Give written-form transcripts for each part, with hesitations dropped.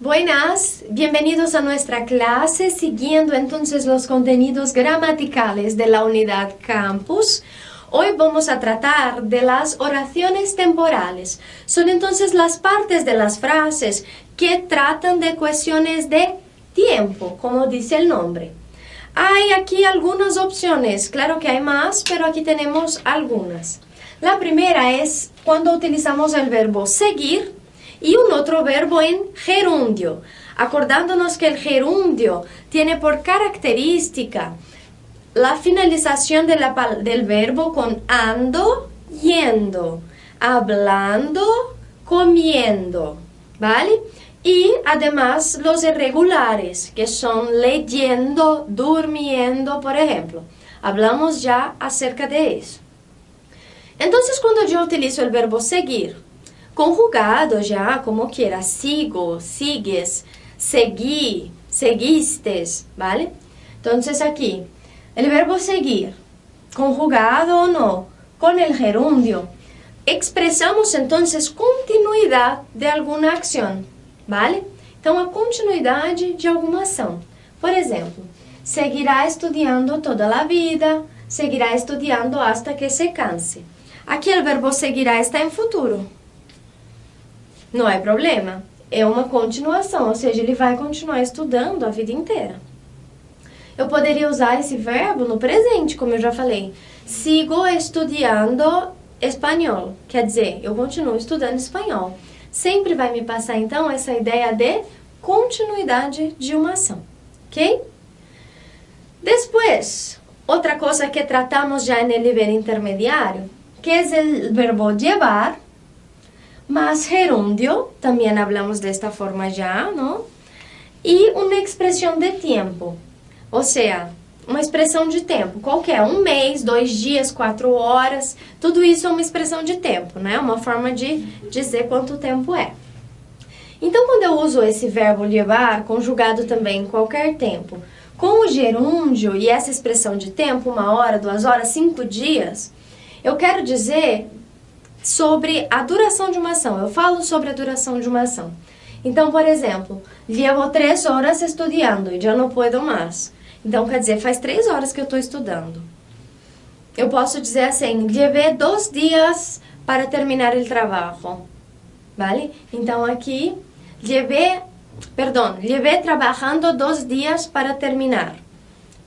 Buenas, bienvenidos a nuestra clase, siguiendo entonces los contenidos gramaticales de la unidad Campus. Hoy vamos a tratar de las oraciones temporales. Son entonces las partes de las frases que tratan de cuestiones de tiempo, como dice el nombre. Hay aquí algunas opciones, claro que hay más, pero aquí tenemos algunas. La primera es cuando utilizamos el verbo seguir y un otro verbo en gerundio, acordándonos que el gerundio tiene por característica la finalización del verbo con ando, yendo, hablando, comiendo, ¿vale? Y además los irregulares, que son leyendo, durmiendo, por ejemplo. Hablamos ya acerca de eso. Entonces, cuando yo utilizo el verbo seguir, conjugado ya, como quiera, sigo, sigues, seguí, seguistes, ¿vale? Entonces aquí, el verbo seguir, conjugado o no, con el gerundio, expresamos entonces continuidade de alguma ação, ¿vale? Então, a continuidade de alguma ação. Por exemplo, seguirá estudando toda a vida, seguirá estudando hasta que se canse. Aqui o verbo seguirá está em futuro. Não é problema, é uma continuação, ou seja, ele vai continuar estudando a vida inteira. Eu poderia usar esse verbo no presente, como eu já falei. Sigo estudando espanhol, quer dizer, eu continuo estudando espanhol. Sempre vai me passar, então, essa ideia de continuidade de uma ação, ok? Depois, outra coisa que tratamos já no nível intermediário, que é o verbo llevar, más gerundio, también hablamos de esta forma ya, ¿no? Y una expresión de tiempo, o sea, uma expressão de tempo, qualquer, um mês, 2 dias, 4 horas, tudo isso é uma expressão de tempo, né? Uma forma de dizer quanto tempo é. Então, quando eu uso esse verbo llevar, conjugado também em qualquer tempo, com o gerúndio e essa expressão de tempo, 1 hora, 2 horas, 5 dias, eu quero dizer sobre a duração de uma ação. Eu falo sobre a duração de uma ação. Então, por exemplo, llevo 3 horas estudando e já não puedo mais. Então, quer dizer, faz 3 horas que eu estou estudando. Eu posso dizer assim, llevé 2 dias para terminar o trabalho. ¿Vale? Então, aqui, llevé trabajando 2 dias para terminar.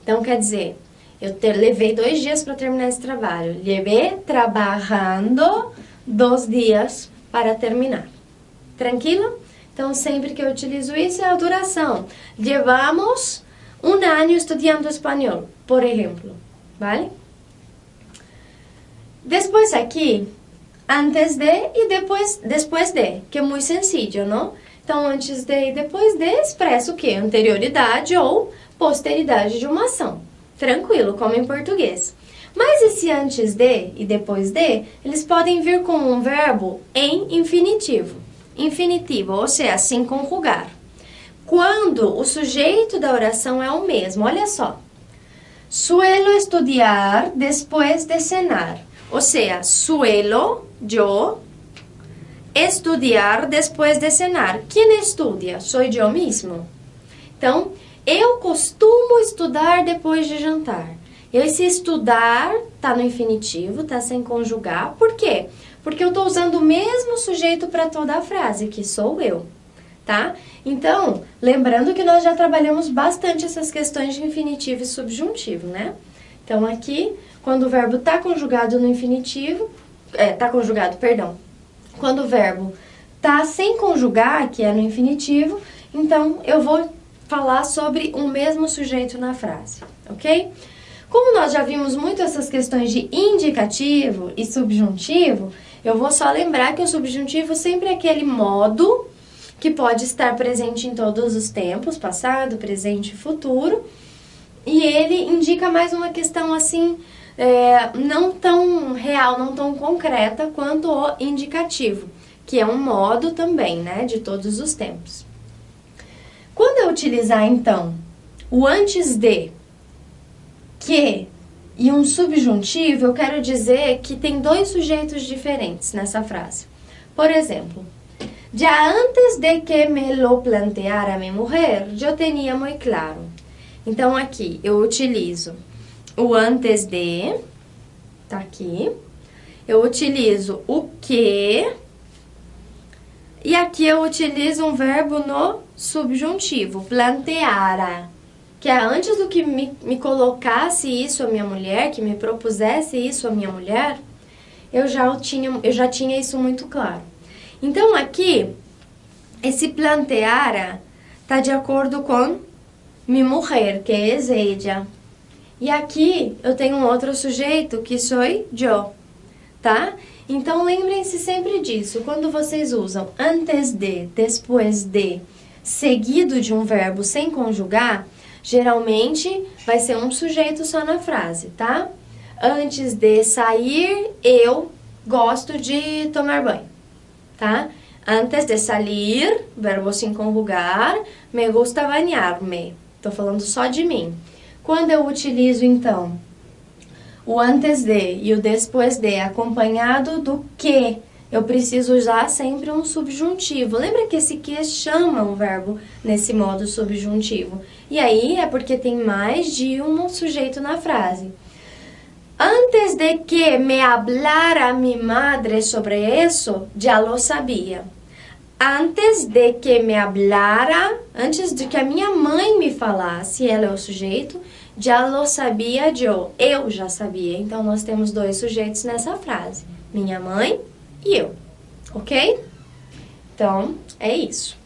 Então, quer dizer, eu levei 2 dias para terminar esse trabalho. Llevé trabajando 2 dias para terminar. Tranquilo? Então, sempre que eu utilizo isso, é a duração. Llevamos 1 ano estudando espanhol, por exemplo. ¿Vale? Depois aqui, antes de e depois de, que é muito sencillo, não? Então, antes de e depois de, expressa o quê? Anterioridade ou posteridade de uma ação. Tranquilo, como em português. Mas esse antes de e depois de, eles podem vir com um verbo em infinitivo. Infinitivo, ou seja, sem conjugar. Quando o sujeito da oração é o mesmo, olha só. Suelo estudiar después de cenar. Ou seja, suelo, eu, estudiar después de cenar. Quem estudia? Sou eu mesmo. Então, eu costumo estudar depois de jantar. Esse estudar está no infinitivo, está sem conjugar. Por quê? Porque eu estou usando o mesmo sujeito para toda a frase, que sou eu, tá? Então, lembrando que nós já trabalhamos bastante essas questões de infinitivo e subjuntivo, né? Então, aqui, quando o verbo está conjugado no infinitivo, quando o verbo está sem conjugar, que é no infinitivo, então eu vou falar sobre o mesmo sujeito na frase, ok? Como nós já vimos muito essas questões de indicativo e subjuntivo, eu vou só lembrar que o subjuntivo sempre é aquele modo que pode estar presente em todos os tempos, passado, presente e futuro, e ele indica mais uma questão assim, não tão real, não tão concreta quanto o indicativo, que é um modo também, né, de todos os tempos. Quando eu utilizar, então, o antes de, que e um subjuntivo, eu quero dizer que tem 2 sujeitos diferentes nessa frase. Por exemplo, Já antes de que me lo planteara mi mujer, eu tinha muito claro. Então, aqui, eu utilizo o antes de, tá aqui. Eu utilizo o que, e aqui eu utilizo um verbo no subjuntivo, planteara. Que é antes do que me colocasse isso a minha mulher, que me propusesse isso a minha mulher, eu já tinha isso muito claro. Então, aqui, esse planteara está de acordo com mi mujer, que é ella. E aqui, eu tenho um outro sujeito, que sou eu, tá? Então, lembrem-se sempre disso. Quando vocês usam antes de, depois de, seguido de um verbo sem conjugar, geralmente vai ser um sujeito só na frase, tá? Antes de sair, eu gosto de tomar banho. Tá? Antes de salir, verbo sem conjugar, me gusta bañarme. Estou falando só de mim. Quando eu utilizo, então, o antes de e o depois de acompanhado do que, eu preciso usar sempre um subjuntivo. Lembra que esse que chama um verbo nesse modo subjuntivo. E aí é porque tem mais de um sujeito na frase. Antes de que me hablara mi madre sobre eso, ya lo sabía. Antes de que me hablara, antes de que a minha mãe me falasse, ela é o sujeito, já lo sabia eu já sabia. Então, nós temos dois sujeitos nessa frase, minha mãe e eu, ok? Então, é isso.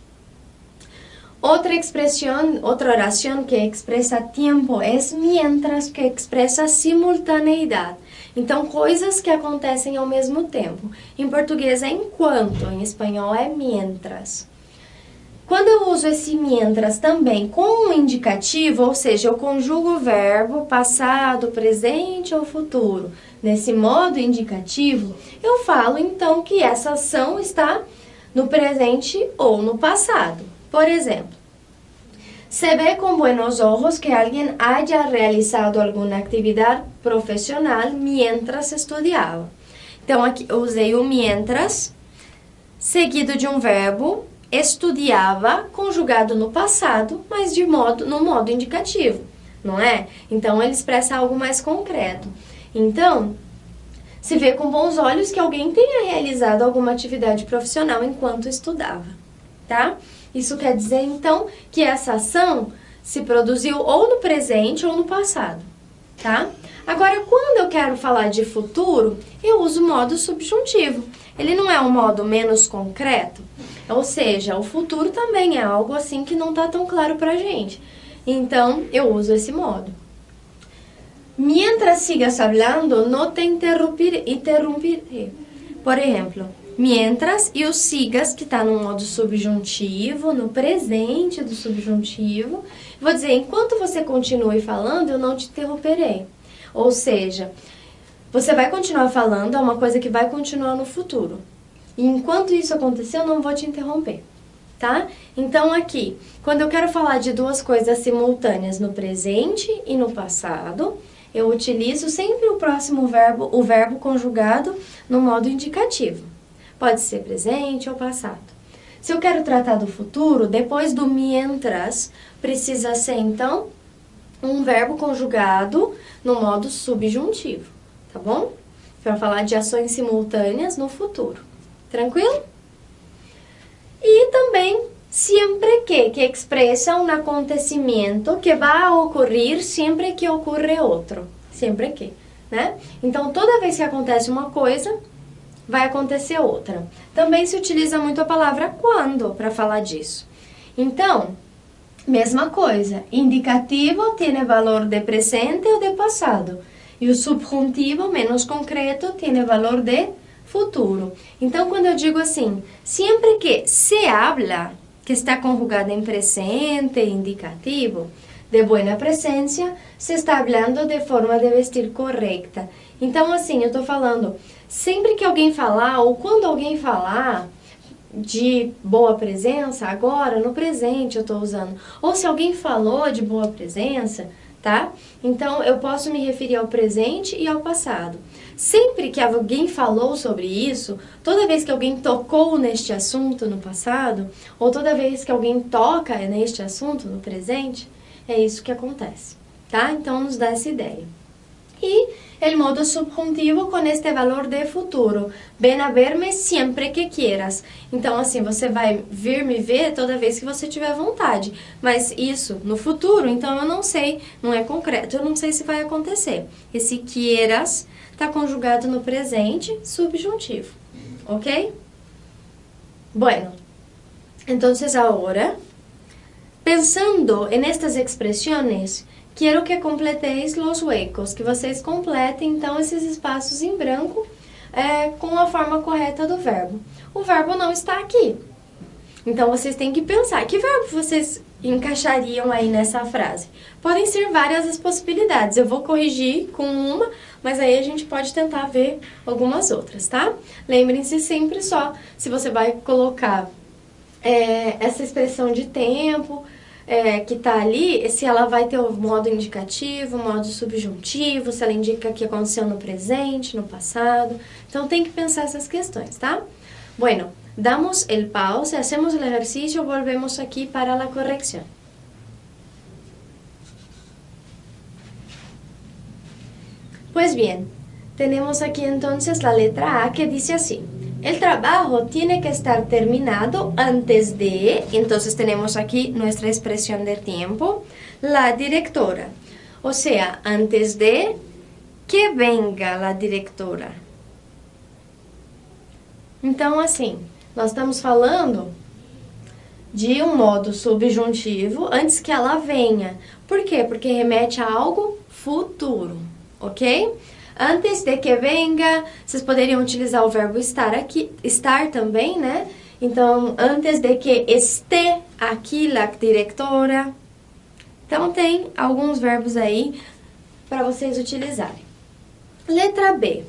Outra expressão, outra oração que expressa tempo é mientras, que expressa simultaneidade. Então, coisas que acontecem ao mesmo tempo. Em português é enquanto, em espanhol é mientras. Quando eu uso esse mientras também com um indicativo, ou seja, eu conjugo o verbo passado, presente ou futuro, nesse modo indicativo, eu falo então que essa ação está no presente ou no passado. Por exemplo, se ve con buenos ojos que alguien haya realizado alguna actividad profesional mientras estudiaba. Então, aqui eu usei o mientras, seguido de um verbo, estudiava, conjugado no passado, mas no modo indicativo, não é? Então, ele expressa algo mais concreto. Então, se vê com bons olhos que alguém tenha realizado alguma atividade profissional enquanto estudava, tá? Isso quer dizer, então, que essa ação se produziu ou no presente ou no passado, tá? Agora, quando eu quero falar de futuro, eu uso o modo subjuntivo. Ele não é um modo menos concreto, ou seja, o futuro também é algo assim que não está tão claro pra gente. Então, eu uso esse modo. Mientras sigas hablando, no te interrumpiré. Por exemplo, mientras e o sigas, que está no modo subjuntivo, no presente do subjuntivo. Vou dizer, enquanto você continue falando, eu não te interromperei. Ou seja, você vai continuar falando, é uma coisa que vai continuar no futuro. E enquanto isso acontecer, eu não vou te interromper, tá? Então, aqui, quando eu quero falar de duas coisas simultâneas no presente e no passado, eu utilizo sempre o próximo verbo, o verbo conjugado no modo indicativo. Pode ser presente ou passado. Se eu quero tratar do futuro, depois do mientras, precisa ser, então, um verbo conjugado no modo subjuntivo, tá bom? Para falar de ações simultâneas no futuro. Tranquilo? E também, sempre que expressa um acontecimento que vai ocorrer sempre que ocorre outro. Sempre que, né? Então, toda vez que acontece uma coisa, vai acontecer outra. Também se utiliza muito a palavra quando para falar disso. Então, mesma coisa, indicativo tem valor de presente ou de passado. E o subjuntivo, menos concreto, tem valor de futuro. Então, quando eu digo assim, sempre que se habla, que está conjugado em presente, indicativo, de buena presencia, se está hablando de forma de vestir correcta. Então, assim, eu estou falando, sempre que alguém falar, ou quando alguém falar de boa presença, agora, no presente eu estou usando. Ou se alguém falou de boa presença, tá? Então, eu posso me referir ao presente e ao passado. Sempre que alguém falou sobre isso, toda vez que alguém tocou neste assunto no passado, ou toda vez que alguém toca neste assunto no presente, é isso que acontece, tá? Então, nos dá essa ideia. E el modo subjuntivo com este valor de futuro. Ven a verme sempre que quieras. Então, assim, você vai vir me ver toda vez que você tiver vontade. Mas isso no futuro, então eu não sei, não é concreto, eu não sei se vai acontecer. Esse quieras está conjugado no presente subjuntivo, ¿ok? Bueno, entonces ahora, pensando en estas expresiones, quero que completéis los huecos, que vocês completem, então, esses espaços em branco com a forma correta do verbo. O verbo não está aqui. Então, vocês têm que pensar, que verbo vocês encaixariam aí nessa frase? Podem ser várias as possibilidades. Eu vou corrigir com uma, mas aí a gente pode tentar ver algumas outras, tá? Lembrem-se sempre só, se você vai colocar essa expressão de tempo, que tá ali, se ela vai ter o modo indicativo, o modo subjuntivo, se ela indica que aconteceu no presente, no passado. Então, tem que pensar essas questões, tá? Bueno, damos el pause, hacemos el ejercicio, volvemos aquí para la corrección. Pues bien, tenemos aquí entonces la letra A que dice así. El trabajo tiene que estar terminado antes de, entonces tenemos aquí nuestra expresión de tiempo, la directora. O sea, antes de que venga la directora. Então, assim, nós estamos falando de um modo subjuntivo antes que ela venha. Por quê? Porque remete a algo futuro, ok? Antes de que venga, vocês poderiam utilizar o verbo estar aqui, estar também, né? Então, antes de que esté aqui la directora. Então, tem alguns verbos aí para vocês utilizarem. Letra B.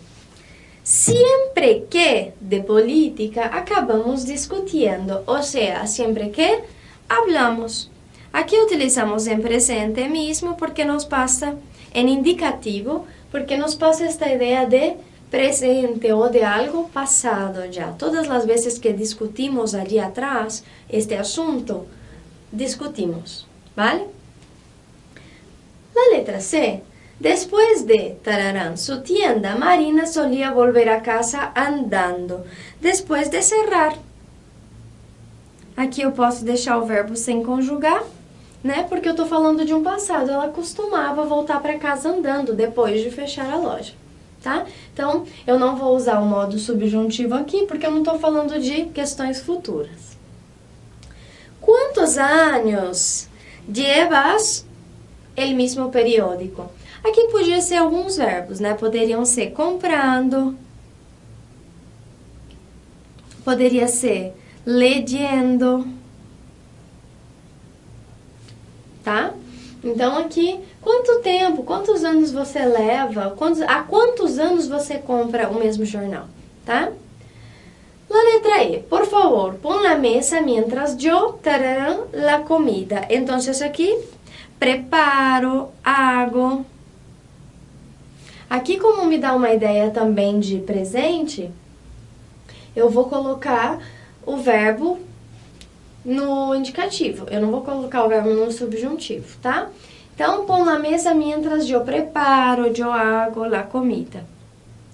Siempre que de política acabamos discutiendo, o sea, siempre que hablamos. Aquí utilizamos en presente mismo porque nos pasa en indicativo, porque nos pasa esta idea de presente o de algo pasado ya. Todas las veces que discutimos allí atrás este asunto, discutimos, ¿vale? La letra C. Después de tararán, su tienda, Marina solía volver a casa andando. Después de cerrar. Aqui eu posso deixar o verbo sem conjugar, né? Porque eu tô falando de um passado. Ela costumava voltar para casa andando depois de fechar a loja, tá? Então, eu não vou usar o modo subjuntivo aqui, porque eu não tô falando de questões futuras. Quantos anos llevas el mismo periódico? Aqui podia ser alguns verbos, né? Poderiam ser comprando, poderia ser leyendo, tá? Então, aqui, quanto tempo, quantos anos você leva, há quantos anos você compra o mesmo jornal, tá? La letra E, por favor, pon la mesa mientras yo tararán la comida. Entonces, aqui, preparo, hago. Aqui, como me dá uma ideia também de presente, eu vou colocar o verbo no indicativo. Eu não vou colocar o verbo no subjuntivo, tá? Então, pon na mesa mientras yo preparo, yo hago la comida.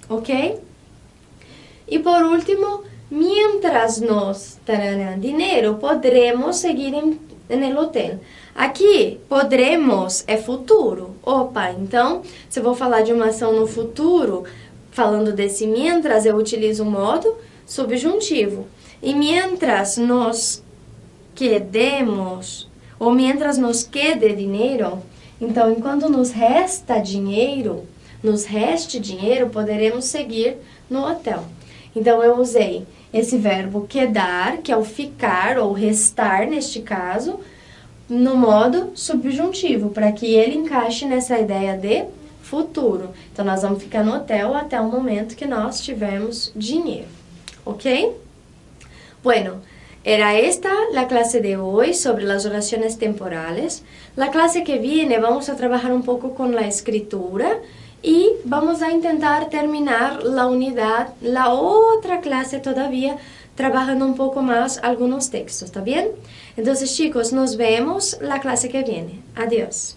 ¿Ok? E por último, mientras nos darán dinero, podremos seguir en el hotel. Aqui, podremos é futuro. Opa, então, se eu vou falar de uma ação no futuro, falando desse mientras, eu utilizo o modo subjuntivo. E mientras nos quedemos, ou mientras nos quede dinheiro, então, enquanto nos resta dinheiro, nos reste dinheiro, poderemos seguir no hotel. Então, eu usei esse verbo quedar, que é o ficar ou restar, neste caso, no modo subjuntivo, para que ele encaixe nessa ideia de futuro. Então, nós vamos ficar no hotel até o momento que nós tivermos dinheiro, ¿ok? Bueno, era esta la clase de hoy sobre las oraciones temporales. La clase que viene vamos a trabajar un poco con la escritura y vamos a intentar terminar la unidad, la otra clase todavía, trabajando un poco más algunos textos, ¿está bien? Entonces chicos, nos vemos la clase que viene. Adiós.